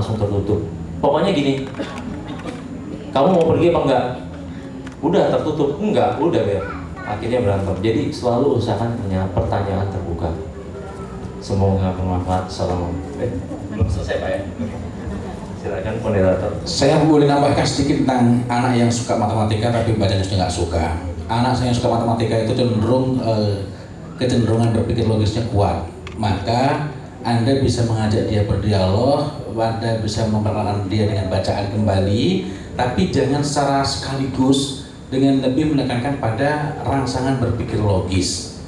langsung tertutup. Pokoknya gini, kamu mau pergi apa enggak? Udah tertutup, enggak, udah ya. Akhirnya berantem. Jadi selalu usahakan punya pertanyaan terbuka. Semoga bermanfaat. Belum selesai Pak ya? Silakan moderator. Saya boleh nambahkan sedikit tentang anak yang suka matematika tapi bacanya sudah nggak suka. Anak saya yang suka matematika itu cenderung kecenderungan berpikir logisnya kuat. Maka Anda bisa mengajak dia berdialog, Anda bisa memperkenalkan dia dengan bacaan kembali, tapi jangan secara sekaligus dengan lebih menekankan pada rangsangan berpikir logis.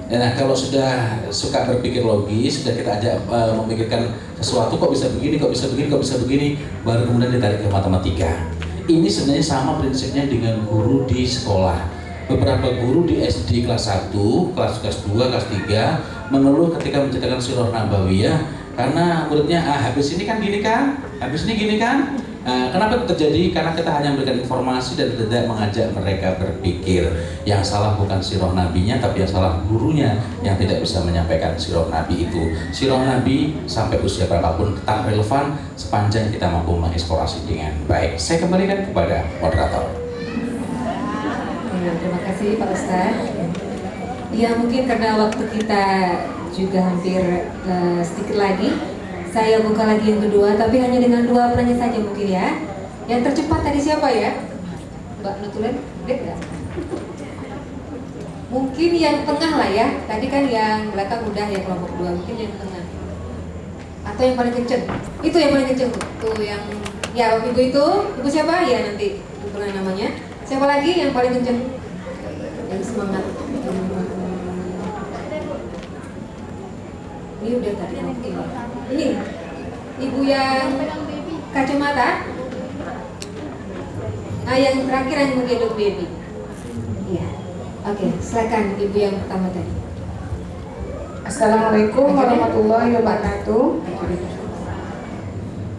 Nah, kalau sudah suka berpikir logis, sudah kita ajak memikirkan sesuatu, kok bisa begini, kok bisa begini, kok bisa begini, baru kemudian ditarik ke matematika. Ini sebenarnya sama prinsipnya dengan guru di sekolah. Beberapa guru di SD kelas 1, kelas 2, kelas 3 mengeluh ketika menceritakan Sirah Nabawiyah karena muridnya habis ini kan gini kan, habis ini gini kan. Kenapa itu terjadi? Karena kita hanya memberikan informasi dan tidak mengajak mereka berpikir. Yang salah bukan sirah nabinya, tapi yang salah gurunya yang tidak bisa menyampaikan sirah nabi itu. Sirah nabi sampai usia berapapun tetap relevan sepanjang kita mampu mengeksplorasi dengan baik. Saya kembalikan kepada moderator. Terima kasih Pak Ustadz. Ya mungkin karena waktu kita juga hampir sedikit lagi, saya buka lagi yang kedua, tapi hanya dengan 2 penanya saja mungkin ya. Yang tercepat tadi siapa ya? Mbak Nutulen, dek nggak? Mungkin yang tengah lah ya. Tadi kan yang belakang udah ya kelompok 2, mungkin yang tengah. Atau yang paling kenceng. Itu yang paling kenceng tuh yang ya ibu itu, ibu siapa ya nanti lupa namanya. Siapa lagi yang paling kenceng? Yang semangat. Ini udah tadi oke. Ini ibu yang kacamata. Nah yang terakhir yang menggendong baby. Iya. Oke, silakan ibu yang pertama tadi. Assalamualaikum warahmatullahi wabarakatuh.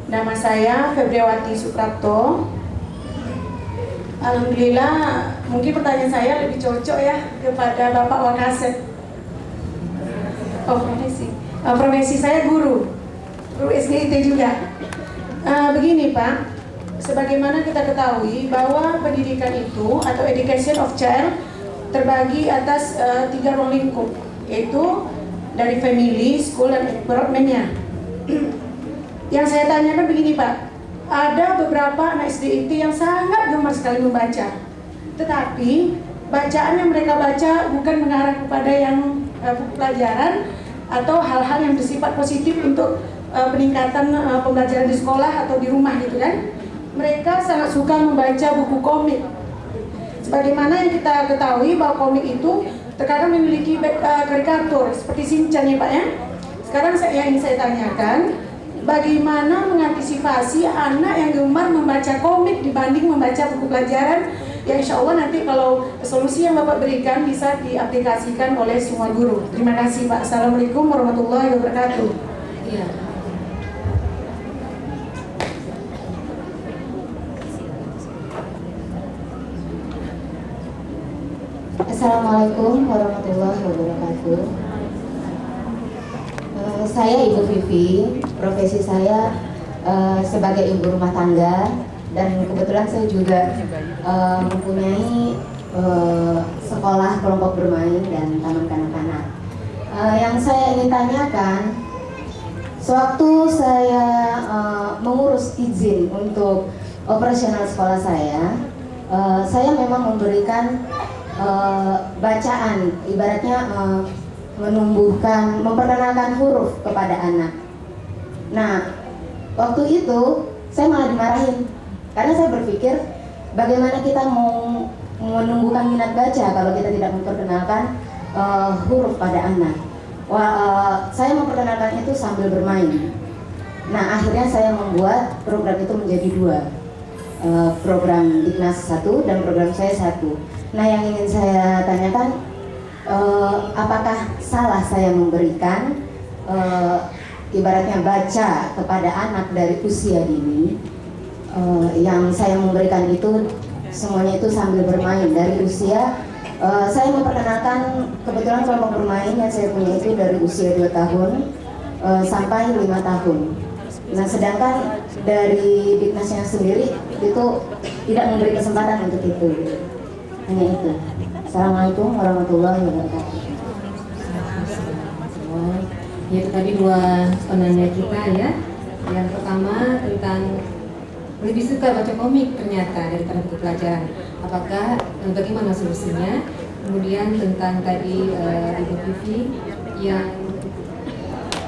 Nama saya Febriawati Suprapto. Alhamdulillah, mungkin pertanyaan saya lebih cocok ya kepada Bapak Wakasep. Profesi saya guru SDIT juga. Begini Pak, sebagaimana kita ketahui bahwa pendidikan itu atau education of child terbagi atas 3 ruang lingkup, yaitu dari family, school, dan environment-nya. Yang saya tanyakan begini Pak, ada beberapa anak SDIT yang sangat gemar sekali membaca, tetapi bacaan yang mereka baca bukan mengarah kepada yang buku pelajaran atau hal-hal yang bersifat positif untuk peningkatan pembelajaran di sekolah atau di rumah gitu kan. Mereka sangat suka membaca buku komik. Sebagaimana yang kita ketahui bahwa komik itu terkadang memiliki karikatur seperti Shinchan ya Pak ya. Sekarang yang ingin saya tanyakan, bagaimana mengantisipasi anak yang gemar membaca komik dibanding membaca buku pelajaran, ya insya Allah nanti kalau solusi yang Bapak berikan bisa diaplikasikan oleh semua guru. Terima kasih Pak. Assalamualaikum warahmatullahi wabarakatuh. Iya. Assalamualaikum warahmatullahi wabarakatuh. Saya Ibu Vivi, profesi saya sebagai ibu rumah tangga, dan kebetulan saya juga mempunyai sekolah kelompok bermain dan taman kanak-kanak. Yang saya ingin tanyakan, sewaktu saya mengurus izin untuk operasional sekolah saya memang memberikan bacaan, ibaratnya memperkenalkan huruf kepada anak. Nah, waktu itu saya malah dimarahin karena saya berpikir bagaimana kita mau menumbuhkan minat baca kalau kita tidak memperkenalkan huruf pada anak. Saya memperkenalkan itu sambil bermain. Nah, akhirnya saya membuat program itu menjadi 2, program Diknas 1 dan program saya 1. Nah, yang ingin saya tanyakan, apakah salah saya memberikan ibaratnya baca kepada anak dari usia dini? Yang saya memberikan itu semuanya itu sambil bermain dari usia saya memperkenalkan, kebetulan kelompok bermain yang saya punya itu dari usia 2 tahun sampai 5 tahun. Nah, sedangkan dari Diknasnya sendiri itu tidak memberi kesempatan untuk itu. Hanya itu. Assalamualaikum warahmatullahi wabarakatuh. Ya, itu tadi dua penanya kita ya. Yang pertama tentang lebih suka baca komik ternyata daripada buku pelajaran. Apakah bagaimana solusinya? Kemudian tentang tadi Ibu Vivi yang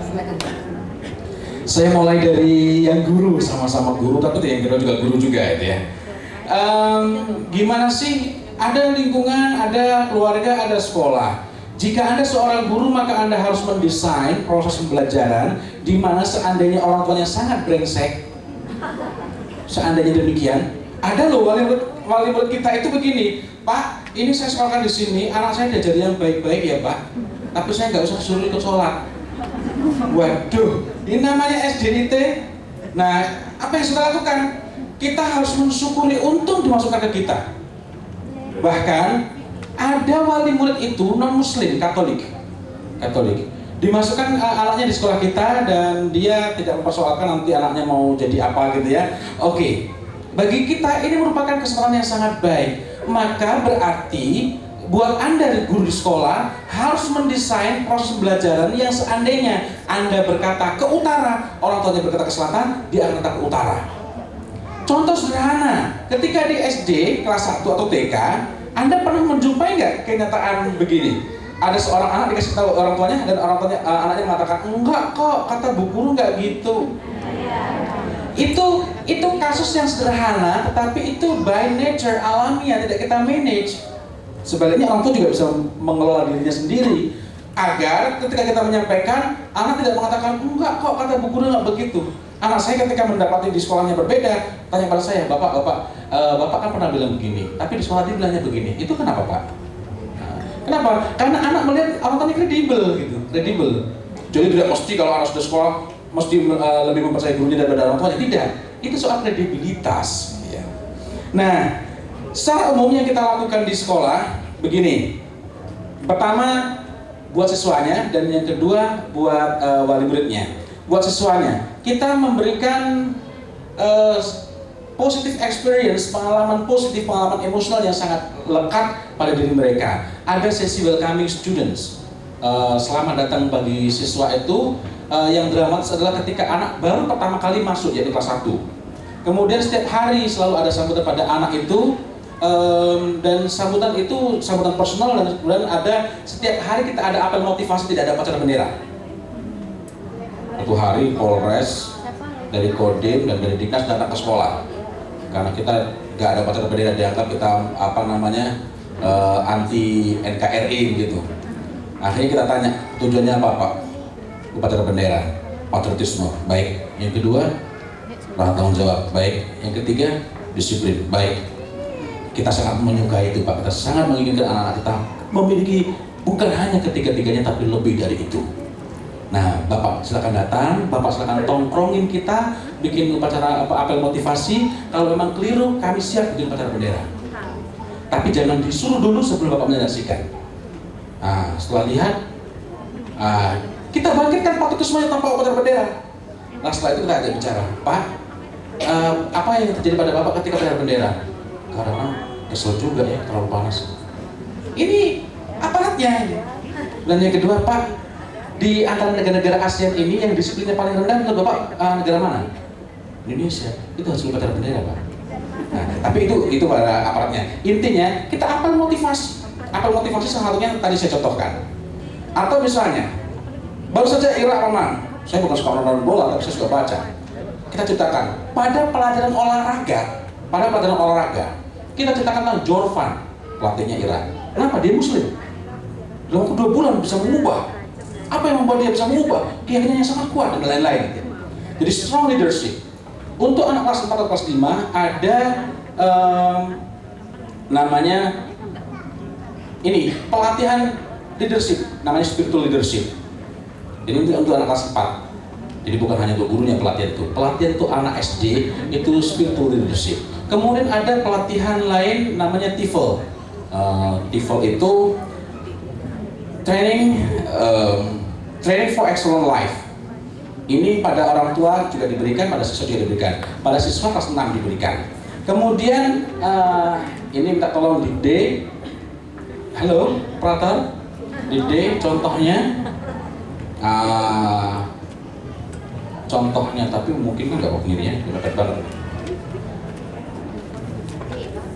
silakan. Saya mulai dari yang guru, sama-sama guru, tapi yang kedua juga guru juga itu ya. Gimana sih? Ada lingkungan, ada keluarga, ada sekolah. Jika Anda seorang guru, maka Anda harus mendesain proses pembelajaran di mana seandainya orang tuanya sangat brengsek, seandainya demikian, ada loh wali murid kita itu begini, Pak, ini saya sekolahkan di sini, anak saya diajari yang baik-baik ya Pak, tapi saya nggak usah suruh ikut sholat. Waduh, ini namanya SDIT. Nah, apa yang kita lakukan? Kita harus mensyukuri untung dimasukkan ke kita. Bahkan ada wali murid itu non-muslim, Katolik, dimasukkan anaknya di sekolah kita dan dia tidak mempersoalkan nanti anaknya mau jadi apa gitu ya. Oke, bagi kita ini merupakan kesempatan yang sangat baik. Maka berarti buat Anda guru di sekolah harus mendesain proses pembelajaran yang seandainya Anda berkata ke utara, orang tuanya berkata ke selatan, dia akan berkata ke utara. Contoh sederhana, ketika di SD kelas 1 atau TK, Anda pernah menjumpai nggak kenyataan begini? Ada seorang anak dikasih tahu orang tuanya dan orang tuanya anaknya mengatakan enggak kok, kata bu guru nggak gitu. Itu kasus yang sederhana, tetapi itu by nature alamiah, tidak kita manage. Sebaliknya orang tua juga bisa mengelola dirinya sendiri agar ketika kita menyampaikan, anak tidak mengatakan enggak kok, kata bu guru nggak begitu. Anak saya ketika mendapati di sekolahnya berbeda, tanya pada saya, bapak kan pernah bilang begini, tapi di sekolah dia bilangnya begini. Itu kenapa Pak? Kenapa? Karena anak melihat orang tuanya kredibel gitu, kredibel. Jadi tidak mesti kalau anak sudah sekolah mesti lebih mempercayai gurunya daripada orang tuanya. Tidak, itu soal kredibilitas. Ya. Nah, secara umum yang kita lakukan di sekolah begini. Pertama, buat siswanya, dan yang kedua buat wali muridnya. Buat siswanya, kita memberikan positive experience, pengalaman positif, pengalaman emosional yang sangat lekat pada diri mereka. Ada sesi welcoming students. Selamat datang bagi siswa itu yang dramatis adalah ketika anak baru pertama kali masuk, yaitu kelas 1. Kemudian setiap hari selalu ada sambutan pada anak itu, dan sambutan itu sambutan personal, dan kemudian ada setiap hari kita ada apel motivasi, tidak ada upacara bendera. Satu hari Polres dari Kodim dan dari Dinas datang ke sekolah karena kita nggak ada upacara bendera, dianggap kita anti NKRI gitu. Akhirnya kita tanya tujuannya apa Pak? Upacara bendera, patriotisme, baik. Yang kedua, rasa tanggung jawab, baik. Yang ketiga, disiplin, baik. Kita sangat menyukai itu Pak. Kita sangat menginginkan anak-anak kita memiliki bukan hanya ketiga-tiganya tapi lebih dari itu. Nah, Bapak silakan datang, Bapak silakan tongkrongin kita, bikin upacara apel motivasi. Kalau memang keliru, kami siap bikin upacara bendera. Tapi jangan disuruh dulu sebelum Bapak menyaksikan. Nah, setelah lihat, kita bangkitkan patriotisme tanpa upacara bendera. Nah, setelah itu kita ajak bicara, Pak, apa yang terjadi pada Bapak ketika upacara bendera? Karena kesel juga ya, terlalu panas. Ini aparatnya. Dan yang kedua, Pak, di antara negara-negara ASEAN ini yang disiplinnya paling rendah menurut Bapak negara mana? Indonesia. Itu harus upacara bendera Pak. Nah, tapi itu pada aparatnya. Intinya kita apel motivasi. Apel motivasi salah satunya tadi saya contohkan. Atau misalnya baru saja Irak menang. Saya bukan suka nonton bola tapi saya suka baca. Kita ciptakan pada pelajaran olahraga. Kita ciptakan tentang Jorvan, pelatihnya Irak. Kenapa? Dia Muslim. Dalam waktu 2 bulan bisa mengubah. Apa yang membuat dia bisa mengubah? Keyakinannya sangat kuat dan lain-lain. Jadi strong leadership. Untuk anak kelas 4 atau kelas 5 ada namanya ini pelatihan leadership, namanya spiritual leadership. Jadi untuk anak kelas 4. Jadi bukan hanya untuk gurunya pelatihan itu. Pelatihan itu anak SD itu spiritual leadership. Kemudian ada pelatihan lain namanya TEFL. TEFL itu training for excellent life. Ini pada orang tua juga diberikan, pada siswa juga diberikan. Pada siswa kelas 6 diberikan. Kemudian ini minta tolong di D. Halo, operator. Di D contohnya. Contohnya, tapi mungkin kan nggak begini ya, dapat banget.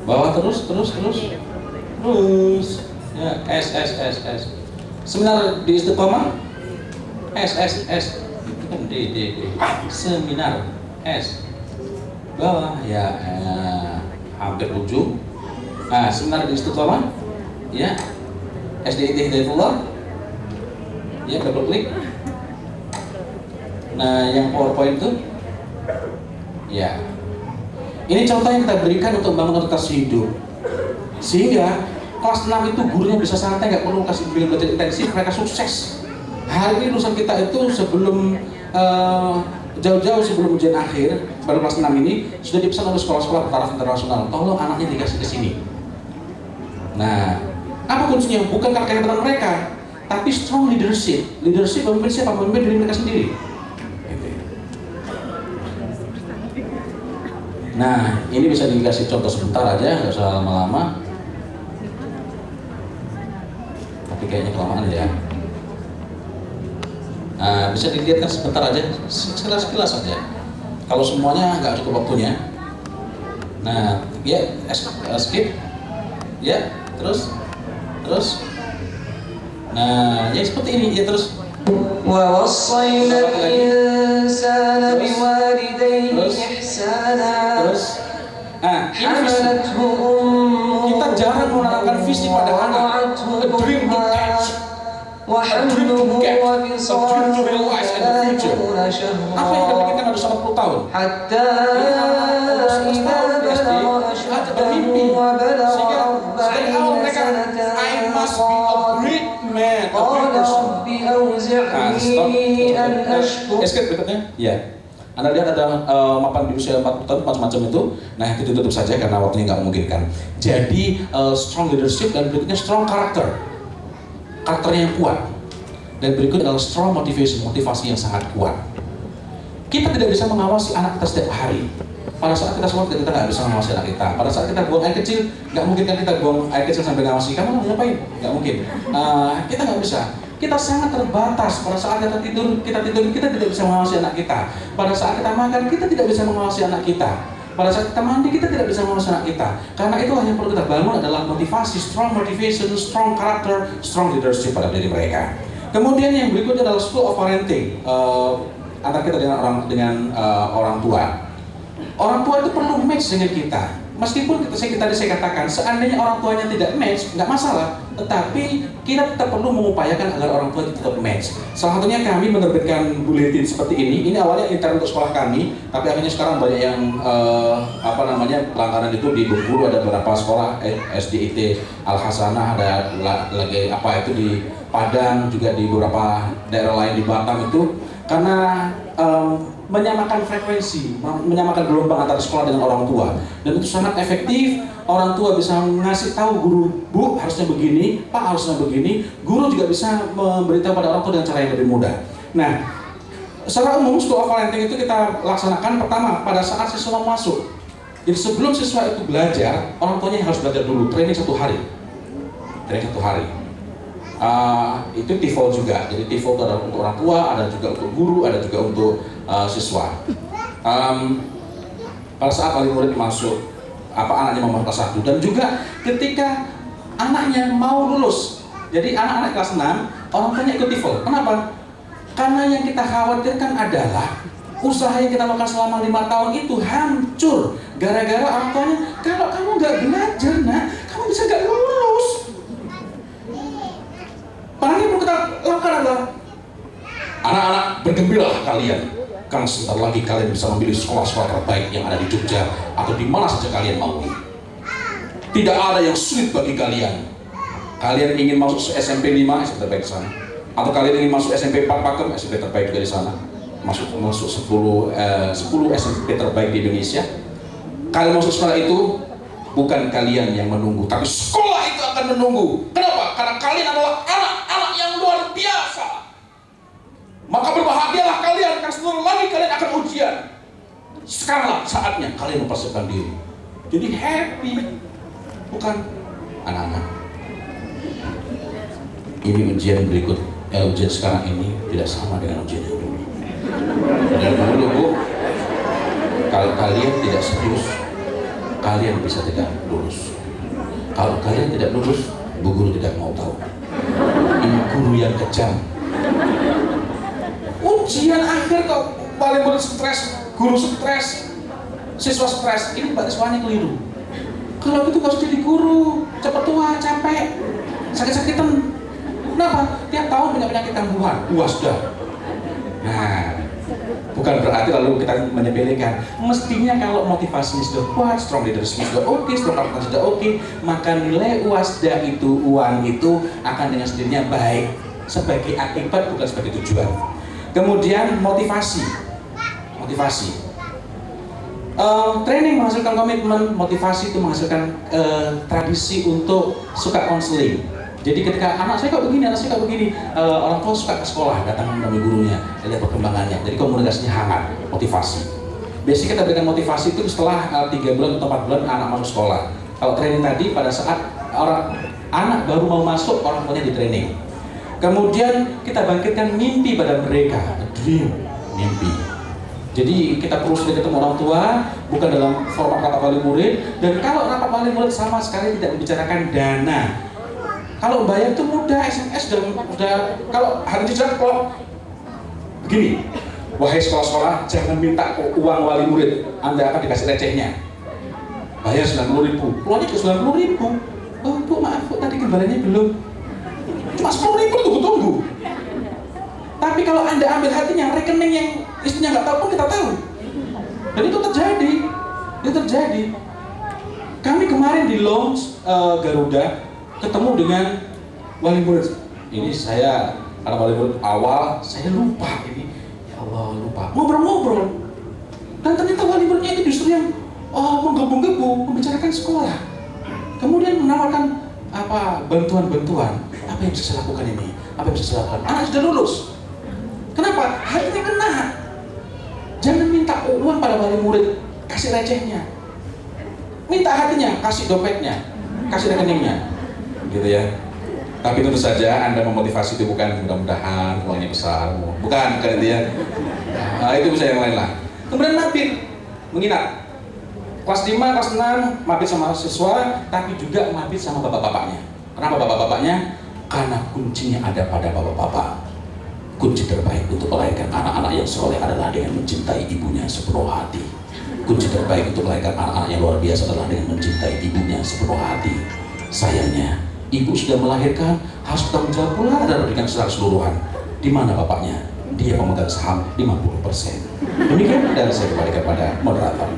Bawah terus. Ya, S. Seminar di Istiqomah. S. Itu kan D. Seminar S. Bawah ya, hampir ujung. Nah, seminar di Istiqomah. Ya. SDIT Hidayatullah. Ya, double klik. Nah, yang PowerPoint itu, ya, ini contoh yang kita berikan untuk membangun orientasi hidup, sehingga kelas 6 itu gurunya bisa santai, nggak perlu kasih bimbingan belajar intensif, mereka sukses. Hari ini lulusan kita itu sebelum jauh-jauh sebelum ujian akhir, baru kelas 6 ini sudah dipesan oleh sekolah-sekolah bertaraf internasional, tolong anaknya dikasih ke sini. Nah, apa kuncinya? Bukan karena kehebatan mereka, tapi strong leadership. Leadership pemimpin siapa? Pemimpin diri mereka sendiri. Nah, ini bisa dikasih contoh sebentar aja, nggak usah lama-lama. Tapi kayaknya kelamaan ya. Nah, bisa dilihatkan sebentar aja, sekilas aja. Kalau semuanya nggak cukup waktunya. Nah, ya skip. Ya, terus. Nah, ya seperti ini ya terus. ووصينا الإنسان بوالديه إحسانا حملته أمه kita jarang menanamkan visi pada anak, a dream to catch, وحمله وفصاله 30 شهرا apa yang kita pikirkan harus 40 tahun حتى إذا بلغ أشده وبلغ 40 سنة قال رب أوزعني أن أشكر. Escape berikutnya, ya. Anda lihat ada mapan di usia 40 tahun macam-macam itu. Nah, itu tutup saja karena waktunya nggak memungkinkan. Jadi strong leadership dan berikutnya strong character. Karakternya yang kuat. Dan berikutnya adalah strong motivasi yang sangat kuat. Kita tidak bisa mengawasi anak kita setiap hari. Pada saat kita sekolah kita nggak bisa mengawasi anak kita. Pada saat kita buang air kecil, nggak mungkin kan kita buang air kecil sampai ngawasi. Kamu ngapain? Nggak mungkin. Kita nggak bisa. Kita sangat terbatas. Pada saat kita tidur kita tidak bisa mengawasi anak kita. Pada saat kita makan kita tidak bisa mengawasi anak kita. Pada saat kita mandi kita tidak bisa mengawasi anak kita. Karena itulah yang perlu kita bangun adalah motivasi, strong motivation, strong character, strong leadership pada diri mereka. Kemudian yang berikutnya adalah school of parenting. Antara kita dengan orang tua. Orang tua itu perlu match dengan kita. Meskipun saya katakan seandainya orang tuanya tidak match, nggak masalah. Tetapi kita tetap perlu mengupayakan agar orang tua tetap match. Salah satunya kami menerbitkan buletin seperti ini. Ini awalnya intern untuk sekolah kami, tapi akhirnya sekarang banyak yang pelanggaran itu di Bengkulu ada beberapa sekolah SDIT Al Hasanah, ada lagi di Padang, juga di beberapa daerah lain di Batam itu karena menyamakan frekuensi, menyamakan gelombang antara sekolah dengan orang tua, dan itu sangat efektif. Orang tua bisa ngasih tahu guru, Bu harusnya begini, Pak harusnya begini. Guru juga bisa memberitahu pada orang tua dengan cara yang lebih mudah. Nah, secara umum school of parenting itu kita laksanakan pertama pada saat siswa masuk. Jadi sebelum siswa itu belajar, orang tuanya harus belajar dulu, training 1 hari. Itu TIFL juga, jadi TIFL itu ada untuk orang tua, ada juga untuk guru, ada juga untuk siswa. Pada saat wali murid masuk, anaknya mau kelas 1, dan juga ketika anaknya mau lulus, jadi anak-anak kelas 6, orang tuanya ikut TIFL. Kenapa? Karena yang kita khawatirkan adalah usaha yang kita lakukan selama 5 tahun itu hancur gara-gara orang tuanya, kalau kamu nggak belajar nak, kamu bisa nggak lulus. Padahal yang perlu kita lakukan adalah anak-anak bergembiralah kalian, karena sebentar lagi kalian bisa memilih sekolah-sekolah terbaik yang ada di Jogja atau di mana saja kalian mau. Tidak ada yang sulit bagi kalian. Kalian ingin masuk SMP 5, SMP terbaik di sana. Atau kalian ingin masuk SMP 4 Pakem, SMP terbaik juga di sana. Masuk 10 SMP terbaik di Indonesia. Kalian masuk sekolah itu, bukan kalian yang menunggu, tapi sekolah itu akan menunggu. Kenapa? Karena kalian adalah anak-anak yang luar biasa. Maka berbahagialah kalian kalian, karena sebentar lagi kalian akan ujian. Sekaranglah saatnya kalian mempersiapkan diri. Jadi happy, bukan anak-anak. Ini ujian berikut, ujian sekarang ini tidak sama dengan ujian yang dulu. Dan dulu Bu, kalau kalian tidak serius, kalian bisa tidak lulus. Kalau kalian tidak lulus, Bu Guru tidak mau tahu. Ini guru yang kejam. Ujian akhir kok paling murid stres, guru stres, siswa stres. Ini Mbak Riswani keliru. Kalau gitu gak usah jadi guru, cepet tua, capek, sakit-sakitan. Kenapa? Tiap tahun punya penyakit kambuhan, UAS dah. Nah, bukan berarti lalu kita menyepelekan. Mestinya kalau motivasinya sudah kuat, strong leadership sudah oke, strong partner sudah oke, maka nilai UASDA itu, UAN itu akan dengan sendirinya baik sebagai akibat bukan sebagai tujuan. Kemudian motivasi. Training menghasilkan komitmen, motivasi itu menghasilkan tradisi untuk suka konseling. Jadi ketika anak saya kok begini, orang tua suka ke sekolah, datang menemui gurunya, lihat perkembangannya. Jadi komunikasinya hangat, motivasi. Biasanya kita berikan motivasi itu setelah 3 bulan atau 4 bulan anak masuk sekolah. Kalau training tadi pada saat anak baru mau masuk, orang tuanya di training. Kemudian kita bangkitkan mimpi pada mereka, dream, mimpi. Jadi kita perlu sering ketemu orang tua, bukan dalam format rapat wali murid. Dan kalau rapat wali murid sama sekali tidak membicarakan dana. Kalau bayar itu mudah, SMS udah kalau hari ini kalau begini, wahai sekolah-sekolah, jangan minta uang wali murid, Anda akan dikasih recehnya. Bayar 90.000, keluarnya ke 90.000. Oh Bu, maaf Bu, tadi kembaliannya belum. Cuma 10.000 tunggu. Tapi kalau Anda ambil hatinya, rekening yang istrinya nggak tahu pun kita tahu. Dan itu terjadi. Kami kemarin di launch Garuda ketemu dengan wali murid. Ini saya, karena wali murid awal, saya lupa ini. Ya Allah, lupa. Ngobrol-ngobrol. Dan ternyata wali muridnya itu justru yang menggebu-gebu membicarakan sekolah. Kemudian menawarkan bantuan-bantuan. Apa yang bisa saya lakukan ini? Apa yang bisa saya lakukan? Anak sudah lulus. Kenapa? Hatinya kena. Jangan minta uang pada wali murid, kasih recehnya. Minta hatinya, kasih dompetnya, kasih rekeningnya. Gitu ya. Tapi tentu saja Anda memotivasi itu bukan mudah-mudahan uangnya besar, bukan itu ya. Nah, itu bisa yang lain lah. Kemudian mabit, menginap. Kelas 5, kelas 6 mabit sama siswa, tapi juga mabit sama bapak-bapaknya. Kenapa bapak-bapaknya? Karena kuncinya ada pada bapak-bapak. Kunci terbaik untuk melahirkan anak-anak yang soleh adalah dengan mencintai ibunya sepenuh hati. Kunci terbaik untuk melahirkan anak-anak yang luar biasa adalah dengan mencintai ibunya sepenuh hati. Sayangnya, ibu sudah melahirkan, harus bertanggung jawab pula dan berikan secara keseluruhan. Di mana bapaknya? Dia pemegang saham 50%. Demikian, dan saya kembali kepada moderator.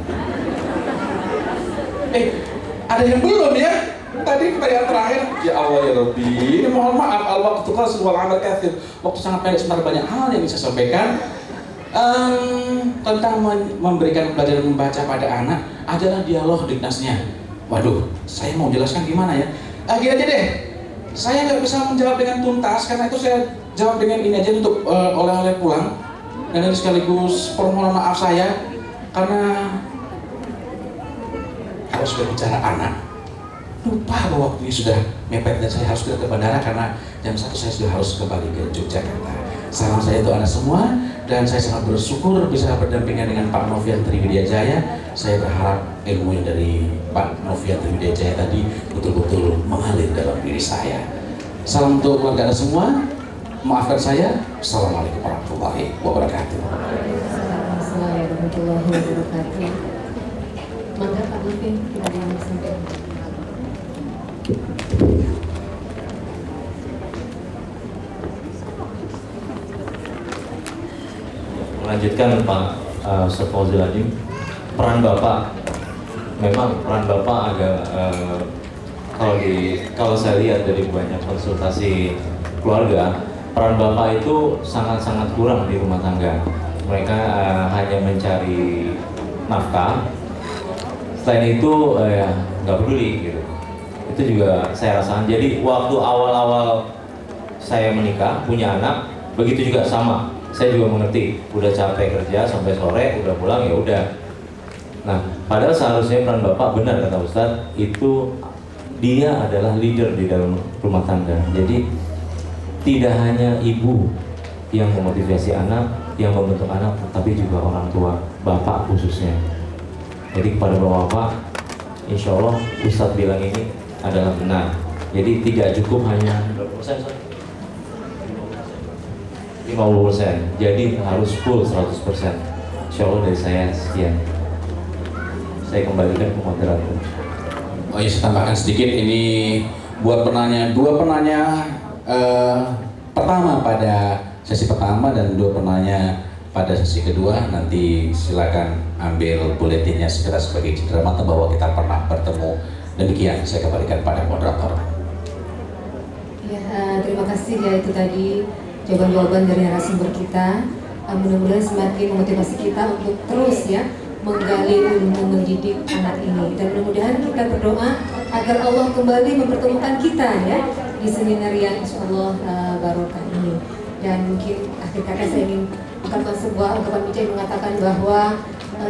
Ada yang belum ya? Tadi pertanyaan terakhir, ya Allah ya Rabbi, ini mohon maaf, al-waqtu qasir wal amal katsir. Waktu sangat pendek, sebenarnya banyak hal yang bisa saya sampaikan. Tentang memberikan pelajaran membaca pada anak adalah dialog dinasnya. Waduh, saya mau jelaskan gimana ya? Gini aja deh, saya nggak bisa menjawab dengan tuntas, karena itu saya jawab dengan ini aja untuk oleh-oleh pulang. Dan ini sekaligus permohonan maaf saya, karena harus berbicara anak. Lupa bahwa waktunya sudah mepet dan saya harus ke bandara karena jam 1 saya sudah harus kembali ke Yogyakarta. Salam saya untuk Anda semua, dan saya sangat bersyukur bisa berdampingan dengan Pak Novian Triwidiajaya. Saya berharap ilmu yang dari Pak Novian Triwidiajaya tadi betul-betul mengalir dalam diri saya. Salam untuk keluarga Anda semua. Maafkan saya. Assalamualaikum warahmatullahi wabarakatuh. Assalamualaikum warahmatullahi wabarakatuh. Maka Pak Novian kita disampaikan. Melanjutkan Pak Ustaz Fauzil Adim, peran Bapak, memang peran Bapak agak kalau saya lihat dari banyak konsultasi keluarga, peran Bapak itu sangat-sangat kurang di rumah tangga. Mereka hanya mencari nafkah, selain itu nggak peduli gitu. Itu juga saya rasakan. Jadi waktu awal-awal saya menikah, punya anak, begitu juga sama. Saya juga mengerti, udah capek kerja sampai sore, udah pulang ya udah. Nah, padahal seharusnya peran bapak, benar kata Ustadz, itu dia adalah leader di dalam rumah tangga. Jadi tidak hanya ibu yang memotivasi anak, yang membentuk anak, tapi juga orang tua, bapak khususnya. Jadi kepada bapak, insya Allah Ustadz bilang ini adalah benar. Jadi tidak cukup hanya 50%, 50%. Jadi harus full 100%. Insya Allah dari saya sekian. Saya kembalikan ke moderator. Oh ya, saya tambahkan sedikit ini buat dua penanya pertama pada sesi pertama dan dua penanya pada sesi kedua. Nanti silakan ambil buletinnya segera sebagai cindera mata bahwa kita pernah bertemu. Demikian saya kembalikan pada moderator. Ya, terima kasih ya, itu tadi jawaban-jawaban dari narasumber kita. Mudah-mudahan semakin memotivasi kita untuk terus ya menggali ilmu mendidik anak ini, dan mudah-mudahan kita berdoa agar Allah kembali mempertemukan kita ya di seminar yang insyaallah barokah ini. Dan mungkin akhir kata saya ingin ucapkan sebuah ungkapan bijak yang mengatakan bahwa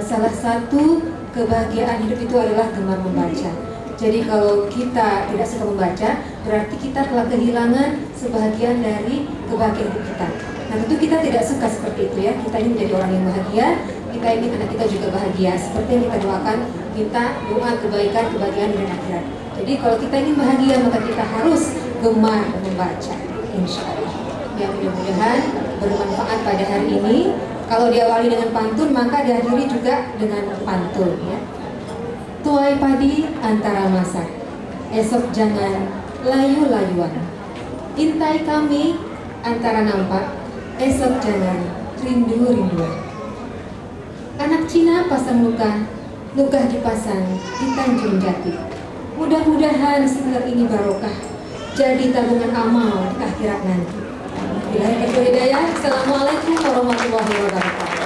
salah satu kebahagiaan hidup itu adalah gemar membaca. Jadi kalau kita tidak suka membaca, berarti kita telah kehilangan sebahagian dari kebahagiaan hidup kita. Nah tentu kita tidak suka seperti itu ya. Kita ingin menjadi orang yang bahagia, kita ingin anak kita juga bahagia. Seperti yang kita doakan, kita doa kebaikan, kebahagiaan dan akhirat. Jadi kalau kita ingin bahagia, maka kita harus gemar membaca, insya Allah. Ya, mudah-mudahan bermanfaat pada hari ini. Kalau diawali dengan pantun, maka diakhiri juga dengan pantun ya. Tuai padi antara masak, esok jangan layu-layuan. Intai kami antara nampak, esok jangan rindu-rinduan. Anak Cina pasang luka, luka dipasang di Tanjung Jati. Mudah-mudahan seminar ini barokah, jadi tabungan amal di akhirat nanti. Bila hidayah, Assalamualaikum warahmatullahi wabarakatuh.